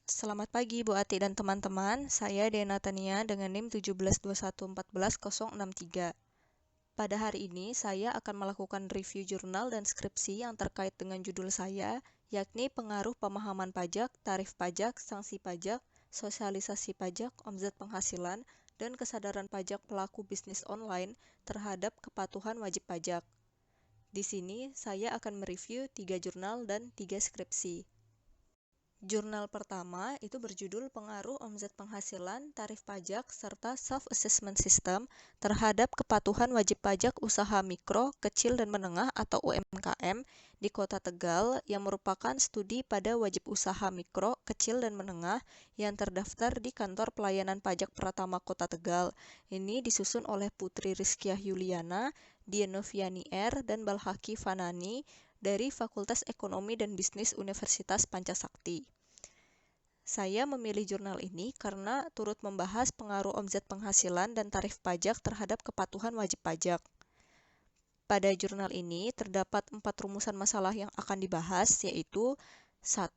Selamat pagi Bu Ati dan teman-teman, saya Dena Tania dengan NIM 1721140063. Pada hari ini, saya akan melakukan review jurnal dan skripsi yang terkait dengan judul saya, yakni pengaruh pemahaman pajak, tarif pajak, sanksi pajak, sosialisasi pajak, omzet penghasilan, dan kesadaran pajak pelaku bisnis online terhadap kepatuhan wajib pajak. Di sini, saya akan mereview 3 jurnal dan 3 skripsi. Jurnal pertama itu berjudul Pengaruh Omzet Penghasilan, Tarif Pajak, serta Self-Assessment System terhadap Kepatuhan Wajib Pajak Usaha Mikro, Kecil dan Menengah atau UMKM di Kota Tegal yang merupakan studi pada wajib usaha mikro, kecil dan menengah yang terdaftar di Kantor Pelayanan Pajak Pratama Kota Tegal. Ini disusun oleh Putri Rizkyah Yuliana, Dienoviani R, dan Balhaki Fanani dari Fakultas Ekonomi dan Bisnis Universitas Pancasakti. Saya memilih jurnal ini karena turut membahas pengaruh omzet penghasilan dan tarif pajak terhadap kepatuhan wajib pajak. Pada jurnal ini terdapat 4 rumusan masalah yang akan dibahas, yaitu 1.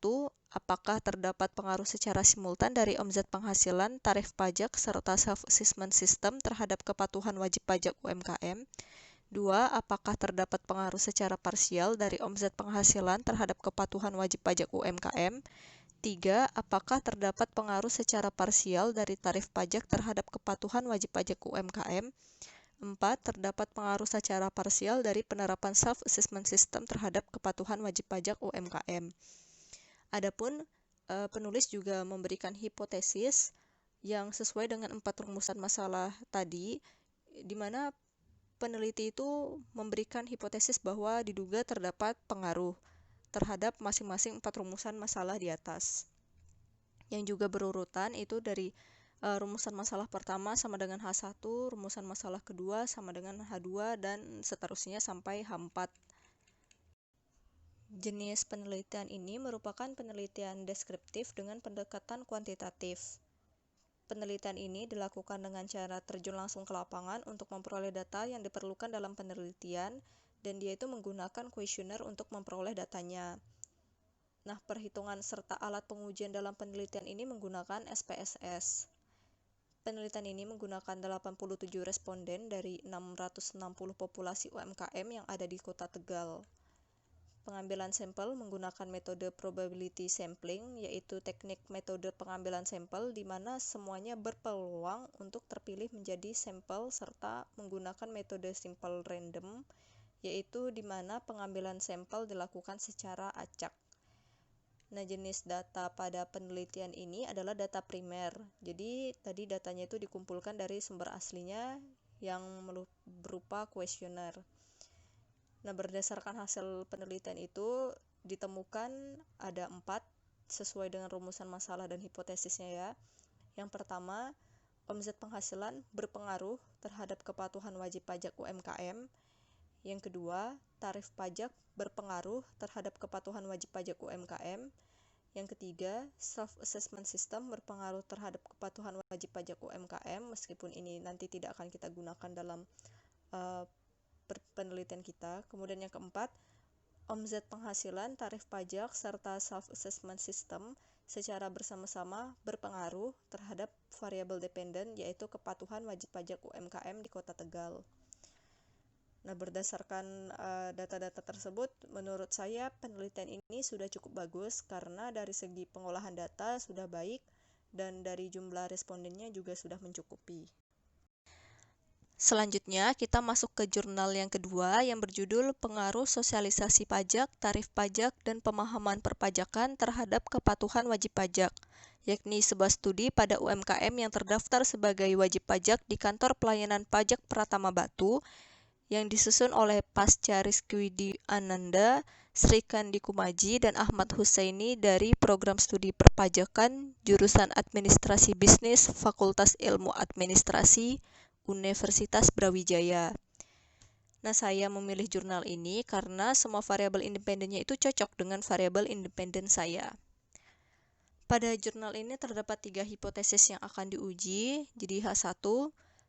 Apakah terdapat pengaruh secara simultan dari omzet penghasilan, tarif pajak, serta self-assessment system terhadap kepatuhan wajib pajak UMKM? 2. Apakah terdapat pengaruh secara parsial dari omzet penghasilan terhadap kepatuhan wajib pajak UMKM? 3. Apakah terdapat pengaruh secara parsial dari tarif pajak terhadap kepatuhan wajib pajak UMKM? 4. Terdapat pengaruh secara parsial dari penerapan self-assessment system terhadap kepatuhan wajib pajak UMKM. Adapun penulis juga memberikan hipotesis yang sesuai dengan 4 rumusan masalah tadi, di mana peneliti itu memberikan hipotesis bahwa diduga terdapat pengaruh terhadap masing-masing 4 rumusan masalah di atas. Yang juga berurutan itu dari rumusan masalah pertama sama dengan H1, rumusan masalah kedua sama dengan H2, dan seterusnya sampai H4. Jenis penelitian ini merupakan penelitian deskriptif dengan pendekatan kuantitatif. Penelitian ini dilakukan dengan cara terjun langsung ke lapangan untuk memperoleh data yang diperlukan dalam penelitian, dan dia itu menggunakan kuesioner untuk memperoleh datanya. Nah, perhitungan serta alat pengujian dalam penelitian ini menggunakan SPSS. Penelitian ini menggunakan 87 responden dari 660 populasi UMKM yang ada di Kota Tegal. Pengambilan sampel menggunakan metode probability sampling, yaitu teknik metode pengambilan sampel di mana semuanya berpeluang untuk terpilih menjadi sampel, serta menggunakan metode simple random, yaitu di mana pengambilan sampel dilakukan secara acak. Nah, jenis data pada penelitian ini adalah data primer. Jadi, tadi datanya itu dikumpulkan dari sumber aslinya yang berupa kuesioner. Nah, berdasarkan hasil penelitian itu ditemukan ada 4 sesuai dengan rumusan masalah dan hipotesisnya ya. Yang pertama, omzet penghasilan berpengaruh terhadap kepatuhan wajib pajak UMKM. Yang kedua, tarif pajak berpengaruh terhadap kepatuhan wajib pajak UMKM. Yang ketiga, self-assessment system berpengaruh terhadap kepatuhan wajib pajak UMKM, meskipun ini nanti tidak akan kita gunakan dalam penelitian kita. Kemudian yang keempat, omzet penghasilan, tarif pajak, serta self-assessment system secara bersama-sama berpengaruh terhadap variabel dependen, yaitu kepatuhan wajib pajak UMKM di Kota Tegal. Nah, berdasarkan data-data tersebut, menurut saya penelitian ini sudah cukup bagus karena dari segi pengolahan data sudah baik dan dari jumlah respondennya juga sudah mencukupi. Selanjutnya, kita masuk ke jurnal yang kedua yang berjudul Pengaruh Sosialisasi Pajak, Tarif Pajak, dan Pemahaman Perpajakan terhadap Kepatuhan Wajib Pajak, yakni sebuah studi pada UMKM yang terdaftar sebagai wajib pajak di Kantor Pelayanan Pajak Pratama Batu, yang disusun oleh Pasca Rizkwidi Ananda, Srikandi Kumaji, dan Ahmad Husaini dari Program Studi Perpajakan Jurusan Administrasi Bisnis Fakultas Ilmu Administrasi Universitas Brawijaya. Nah, saya memilih jurnal ini karena semua variabel independennya itu cocok dengan variabel independen saya. Pada jurnal ini terdapat 3 hipotesis yang akan diuji. Jadi H1,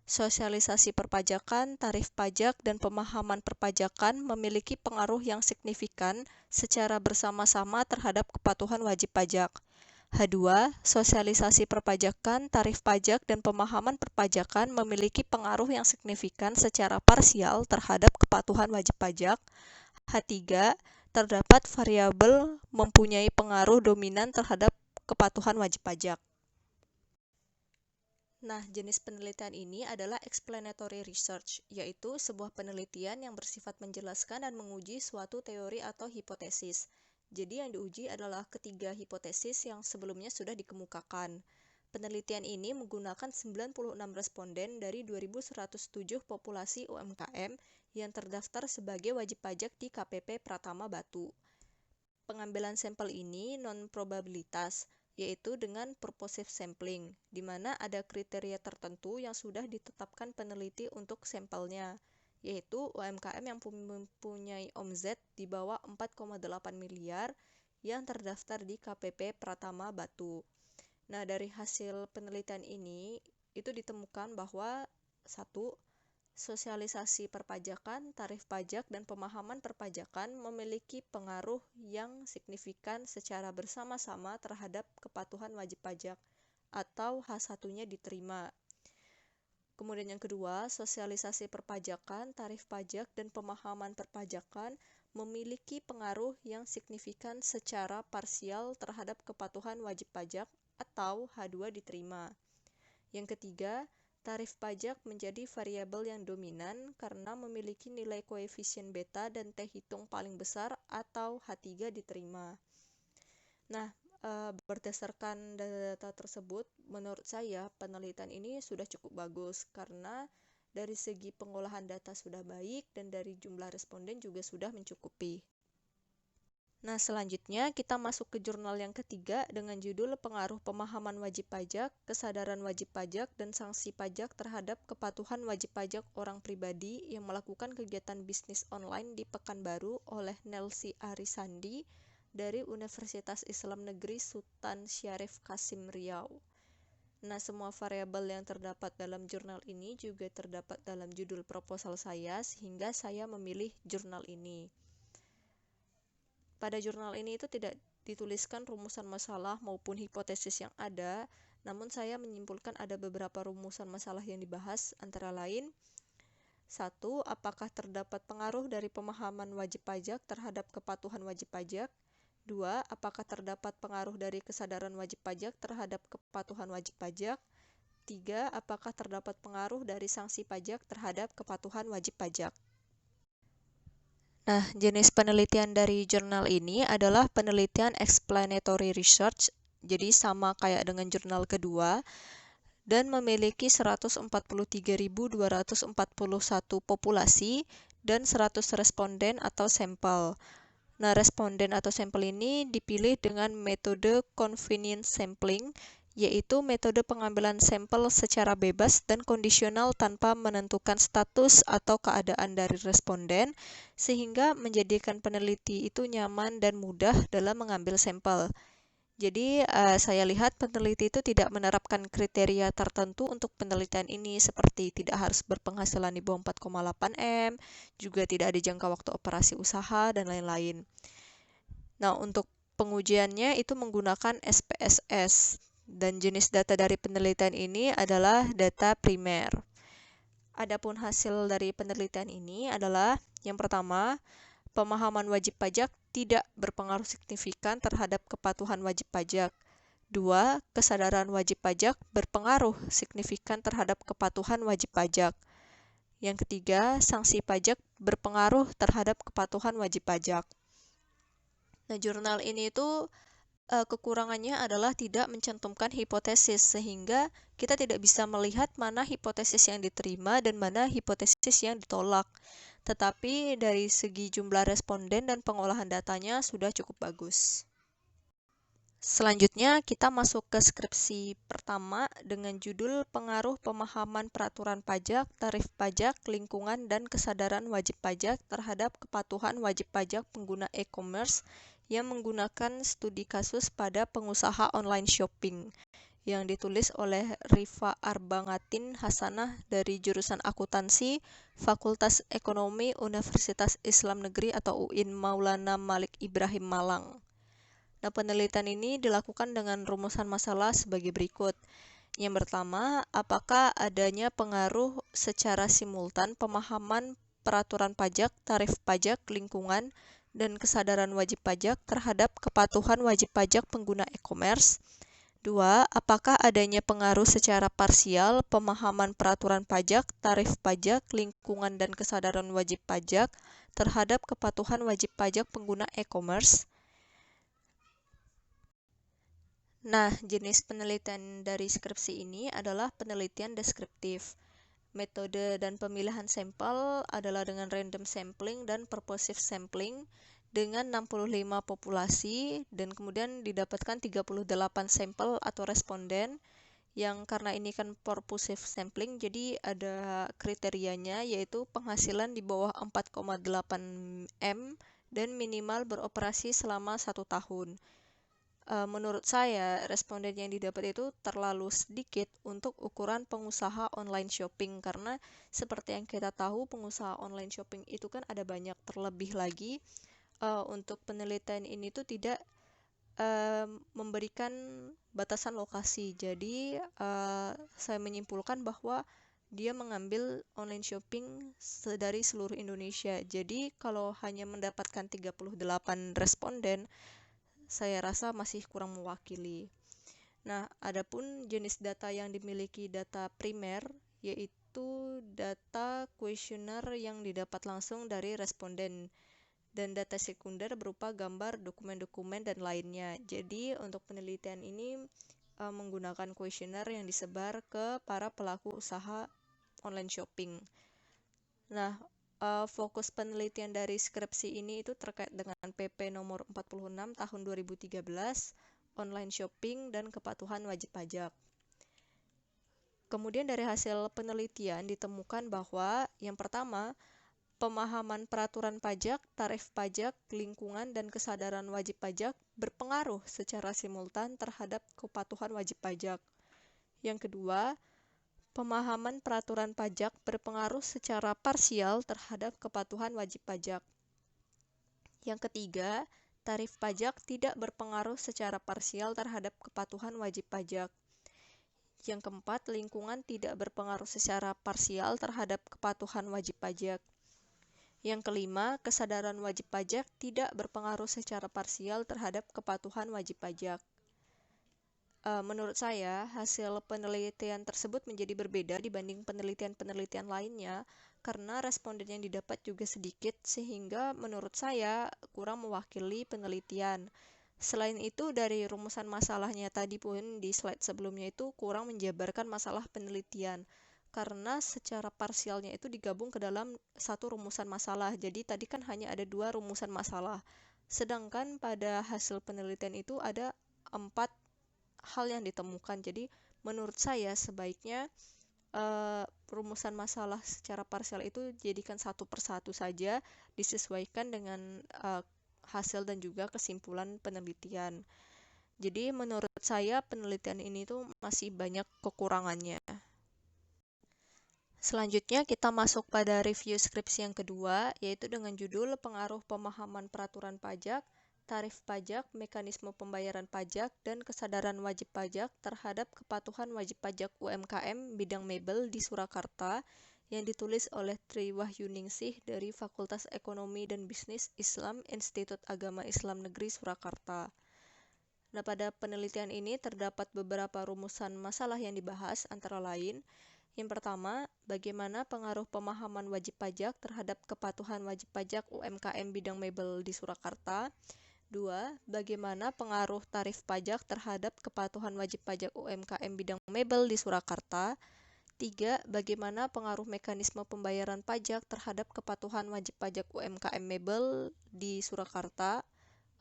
sosialisasi perpajakan, tarif pajak, dan pemahaman perpajakan memiliki pengaruh yang signifikan secara bersama-sama terhadap kepatuhan wajib pajak. H2, sosialisasi perpajakan, tarif pajak, dan pemahaman perpajakan memiliki pengaruh yang signifikan secara parsial terhadap kepatuhan wajib pajak. H3, terdapat variabel mempunyai pengaruh dominan terhadap kepatuhan wajib pajak. Nah, jenis penelitian ini adalah explanatory research, yaitu sebuah penelitian yang bersifat menjelaskan dan menguji suatu teori atau hipotesis. Jadi yang diuji adalah ketiga hipotesis yang sebelumnya sudah dikemukakan. Penelitian ini menggunakan 96 responden dari 2.107 populasi UMKM yang terdaftar sebagai wajib pajak di KPP Pratama Batu. Pengambilan sampel ini non-probabilitas, yaitu dengan purposive sampling, di mana ada kriteria tertentu yang sudah ditetapkan peneliti untuk sampelnya, yaitu UMKM yang mempunyai omzet di bawah 4,8 miliar yang terdaftar di KPP Pratama Batu. Nah, dari hasil penelitian ini, itu ditemukan bahwa 1. Sosialisasi perpajakan, tarif pajak, dan pemahaman perpajakan memiliki pengaruh yang signifikan secara bersama-sama terhadap kepatuhan wajib pajak atau H1-nya diterima. Kemudian yang kedua, sosialisasi perpajakan, tarif pajak, dan pemahaman perpajakan memiliki pengaruh yang signifikan secara parsial terhadap kepatuhan wajib pajak atau H2 diterima. Yang ketiga, tarif pajak menjadi variabel yang dominan karena memiliki nilai koefisien beta dan T hitung paling besar atau H3 diterima. Nah, berdasarkan data tersebut, menurut saya penelitian ini sudah cukup bagus karena dari segi pengolahan data sudah baik dan dari jumlah responden juga sudah mencukupi. Nah, selanjutnya kita masuk ke jurnal yang ketiga dengan judul Pengaruh Pemahaman Wajib Pajak, Kesadaran Wajib Pajak, dan Sanksi Pajak terhadap Kepatuhan Wajib Pajak Orang Pribadi yang melakukan kegiatan bisnis online di Pekanbaru oleh Nelsi Arisandi dari Universitas Islam Negeri Sultan Syarif Kasim Riau. Nah, semua variabel yang terdapat dalam jurnal ini juga terdapat dalam judul proposal saya sehingga saya memilih jurnal ini. Pada jurnal ini itu tidak dituliskan rumusan masalah maupun hipotesis yang ada, namun saya menyimpulkan ada beberapa rumusan masalah yang dibahas, antara lain 1. Apakah terdapat pengaruh dari pemahaman wajib pajak terhadap kepatuhan wajib pajak? 2. Apakah terdapat pengaruh dari kesadaran wajib pajak terhadap kepatuhan wajib pajak? 3. Apakah terdapat pengaruh dari sanksi pajak terhadap kepatuhan wajib pajak? Nah, jenis penelitian dari jurnal ini adalah penelitian explanatory research, jadi sama kayak dengan jurnal kedua, dan memiliki 143.241 populasi dan 100 responden atau sampel. Nah, responden atau sampel ini dipilih dengan metode convenience sampling, yaitu metode pengambilan sampel secara bebas dan kondisional tanpa menentukan status atau keadaan dari responden, sehingga menjadikan peneliti itu nyaman dan mudah dalam mengambil sampel. Jadi, saya lihat peneliti itu tidak menerapkan kriteria tertentu untuk penelitian ini, seperti tidak harus berpenghasilan di bawah 4,8 M, juga tidak ada jangka waktu operasi usaha, dan lain-lain. Nah, untuk pengujiannya itu menggunakan SPSS, dan jenis data dari penelitian ini adalah data primer. Adapun hasil dari penelitian ini adalah yang pertama, pemahaman wajib pajak tidak berpengaruh signifikan terhadap kepatuhan wajib pajak. 2. Kesadaran wajib pajak berpengaruh signifikan terhadap kepatuhan wajib pajak. Yang ketiga, sanksi pajak berpengaruh terhadap kepatuhan wajib pajak. Nah, jurnal ini itu kekurangannya adalah tidak mencantumkan hipotesis, sehingga kita tidak bisa melihat mana hipotesis yang diterima dan mana hipotesis yang ditolak. Tetapi dari segi jumlah responden dan pengolahan datanya sudah cukup bagus. Selanjutnya kita masuk ke skripsi pertama dengan judul Pengaruh Pemahaman Peraturan Pajak, Tarif Pajak, Lingkungan, dan Kesadaran Wajib Pajak terhadap Kepatuhan Wajib Pajak Pengguna E-commerce yang menggunakan studi kasus pada pengusaha online shopping, yang ditulis oleh Rifa Arbangatin Hasanah dari jurusan Akuntansi, Fakultas Ekonomi Universitas Islam Negeri atau UIN Maulana Malik Ibrahim Malang. Nah, penelitian ini dilakukan dengan rumusan masalah sebagai berikut. Yang pertama, apakah adanya pengaruh secara simultan pemahaman peraturan pajak, tarif pajak, lingkungan, dan kesadaran wajib pajak terhadap kepatuhan wajib pajak pengguna e-commerce? 2. Apakah adanya pengaruh secara parsial pemahaman peraturan pajak, tarif pajak, lingkungan, dan kesadaran wajib pajak terhadap kepatuhan wajib pajak pengguna e-commerce? Nah, jenis penelitian dari skripsi ini adalah penelitian deskriptif. Metode dan pemilihan sampel adalah dengan random sampling dan purposive sampling dengan 65 populasi dan kemudian didapatkan 38 sampel atau responden yang karena ini kan purposive sampling jadi ada kriterianya yaitu penghasilan di bawah 4,8 M dan minimal beroperasi selama 1 tahun. Menurut saya, responden yang didapat itu terlalu sedikit untuk ukuran pengusaha online shopping karena seperti yang kita tahu pengusaha online shopping itu kan ada banyak, terlebih lagi untuk penelitian ini tuh tidak memberikan batasan lokasi. Jadi saya menyimpulkan bahwa dia mengambil online shopping dari seluruh Indonesia. Jadi kalau hanya mendapatkan 38 responden, saya rasa masih kurang mewakili. Nah, adapun jenis data yang dimiliki data primer, yaitu data kuesioner yang didapat langsung dari responden, dan data sekunder berupa gambar, dokumen-dokumen, dan lainnya. Jadi, untuk penelitian ini menggunakan kuesioner yang disebar ke para pelaku usaha online shopping. Nah, fokus penelitian dari skripsi ini itu terkait dengan PP nomor 46 tahun 2013, online shopping dan kepatuhan wajib pajak. Kemudian dari hasil penelitian ditemukan bahwa yang pertama, pemahaman peraturan pajak, tarif pajak, lingkungan, dan kesadaran wajib pajak berpengaruh secara simultan terhadap kepatuhan wajib pajak. Yang kedua, pemahaman peraturan pajak berpengaruh secara parsial terhadap kepatuhan wajib pajak. Yang ketiga, tarif pajak tidak berpengaruh secara parsial terhadap kepatuhan wajib pajak. Yang keempat, lingkungan tidak berpengaruh secara parsial terhadap kepatuhan wajib pajak. Yang kelima, kesadaran wajib pajak tidak berpengaruh secara parsial terhadap kepatuhan wajib pajak. Menurut saya, hasil penelitian tersebut menjadi berbeda dibanding penelitian-penelitian lainnya karena responden yang didapat juga sedikit sehingga menurut saya kurang mewakili penelitian. Selain itu, dari rumusan masalahnya tadi pun di slide sebelumnya itu kurang menjabarkan masalah penelitian karena secara parsialnya itu digabung ke dalam satu rumusan masalah. Jadi tadi kan hanya ada 2 rumusan masalah. Sedangkan pada hasil penelitian itu ada 4 hal yang ditemukan. Jadi menurut saya sebaiknya rumusan masalah secara parsial itu jadikan satu persatu saja, disesuaikan dengan hasil dan juga kesimpulan penelitian. Jadi menurut saya penelitian ini tuh masih banyak kekurangannya. Selanjutnya kita masuk pada review skripsi yang kedua, yaitu dengan judul Pengaruh Pemahaman Peraturan Pajak, Tarif Pajak, Mekanisme Pembayaran Pajak, dan Kesadaran Wajib Pajak terhadap Kepatuhan Wajib Pajak UMKM Bidang Mebel di Surakarta, yang ditulis oleh Tri Wahyuningsih dari Fakultas Ekonomi dan Bisnis Islam Institut Agama Islam Negeri Surakarta. Nah, pada penelitian ini terdapat beberapa rumusan masalah yang dibahas, antara lain, yang pertama, bagaimana pengaruh pemahaman wajib pajak terhadap kepatuhan wajib pajak UMKM bidang mebel di Surakarta. 2. Bagaimana pengaruh tarif pajak terhadap kepatuhan wajib pajak UMKM bidang mebel di Surakarta. 3. Bagaimana pengaruh mekanisme pembayaran pajak terhadap kepatuhan wajib pajak UMKM mebel di Surakarta.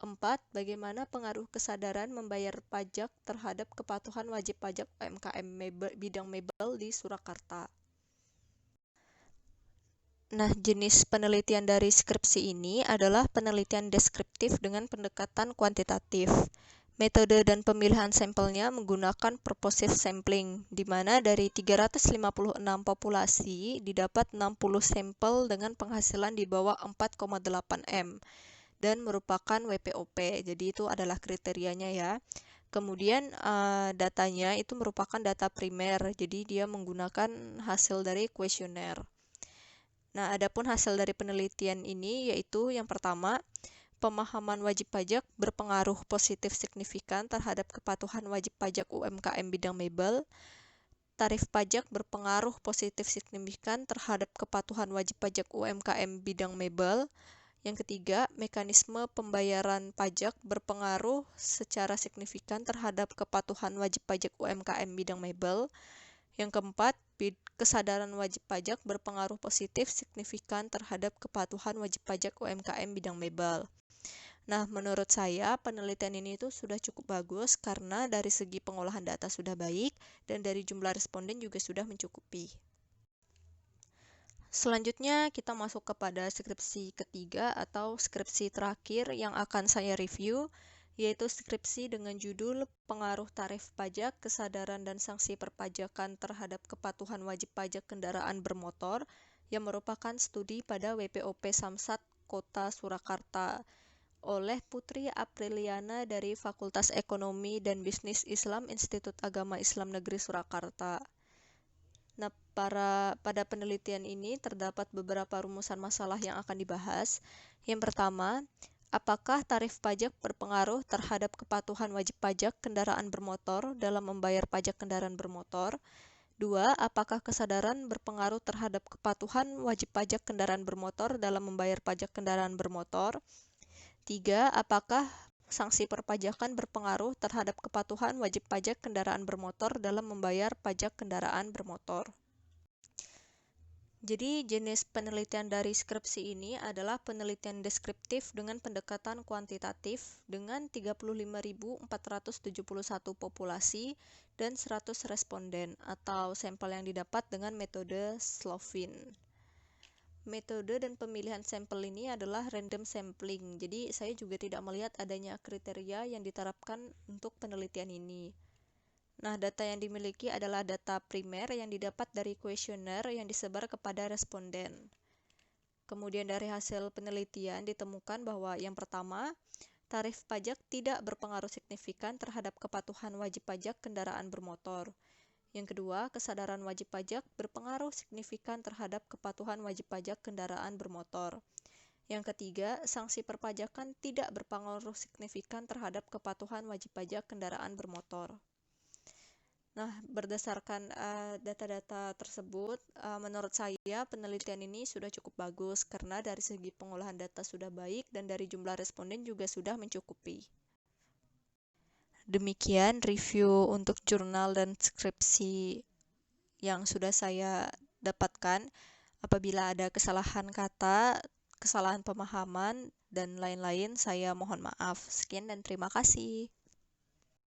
4. Bagaimana pengaruh kesadaran membayar pajak terhadap kepatuhan wajib pajak UMKM bidang mebel di Surakarta. Nah, jenis penelitian dari skripsi ini adalah penelitian deskriptif dengan pendekatan kuantitatif. Metode dan pemilihan sampelnya menggunakan purposive sampling, di mana dari 356 populasi didapat 60 sampel dengan penghasilan di bawah 4,8 M. dan merupakan WPOP. Jadi itu adalah kriterianya ya. Kemudian datanya itu merupakan data primer, jadi dia menggunakan hasil dari kuesioner. Nah, adapun hasil dari penelitian ini yaitu yang pertama, pemahaman wajib pajak berpengaruh positif signifikan terhadap kepatuhan wajib pajak UMKM bidang mebel. Tarif pajak berpengaruh positif signifikan terhadap kepatuhan wajib pajak UMKM bidang mebel. Yang ketiga, mekanisme pembayaran pajak berpengaruh secara signifikan terhadap kepatuhan wajib pajak UMKM bidang mebel. Yang keempat, kesadaran wajib pajak berpengaruh positif signifikan terhadap kepatuhan wajib pajak UMKM bidang mebel. Nah, menurut saya penelitian ini itu sudah cukup bagus karena dari segi pengolahan data sudah baik dan dari jumlah responden juga sudah mencukupi. Selanjutnya kita masuk kepada skripsi ketiga atau skripsi terakhir yang akan saya review, yaitu skripsi dengan judul Pengaruh Tarif Pajak, Kesadaran dan Sanksi Perpajakan terhadap Kepatuhan Wajib Pajak Kendaraan Bermotor yang merupakan studi pada WPOP Samsat Kota Surakarta oleh Putri Apriliana dari Fakultas Ekonomi dan Bisnis Islam Institut Agama Islam Negeri Surakarta. Nah, pada penelitian ini terdapat beberapa rumusan masalah yang akan dibahas. Yang pertama, apakah tarif pajak berpengaruh terhadap kepatuhan wajib pajak kendaraan bermotor dalam membayar pajak kendaraan bermotor? 2. Apakah kesadaran berpengaruh terhadap kepatuhan wajib pajak kendaraan bermotor dalam membayar pajak kendaraan bermotor? 3. Apakah sanksi perpajakan berpengaruh terhadap kepatuhan wajib pajak kendaraan bermotor dalam membayar pajak kendaraan bermotor? Jadi jenis penelitian dari skripsi ini adalah penelitian deskriptif dengan pendekatan kuantitatif dengan 35.471 populasi dan 100 responden atau sampel yang didapat dengan metode Slovin. Metode dan pemilihan sampel ini adalah random sampling, jadi saya juga tidak melihat adanya kriteria yang diterapkan untuk penelitian ini. Nah, data yang dimiliki adalah data primer yang didapat dari kuesioner yang disebar kepada responden. Kemudian dari hasil penelitian ditemukan bahwa yang pertama, tarif pajak tidak berpengaruh signifikan terhadap kepatuhan wajib pajak kendaraan bermotor. Yang kedua, kesadaran wajib pajak berpengaruh signifikan terhadap kepatuhan wajib pajak kendaraan bermotor. Yang ketiga, sanksi perpajakan tidak berpengaruh signifikan terhadap kepatuhan wajib pajak kendaraan bermotor. Nah, berdasarkan data-data tersebut, menurut saya penelitian ini sudah cukup bagus karena dari segi pengolahan data sudah baik dan dari jumlah responden juga sudah mencukupi. Demikian review untuk jurnal dan skripsi yang sudah saya dapatkan. Apabila ada kesalahan kata, kesalahan pemahaman, dan lain-lain, saya mohon maaf. Sekian dan terima kasih.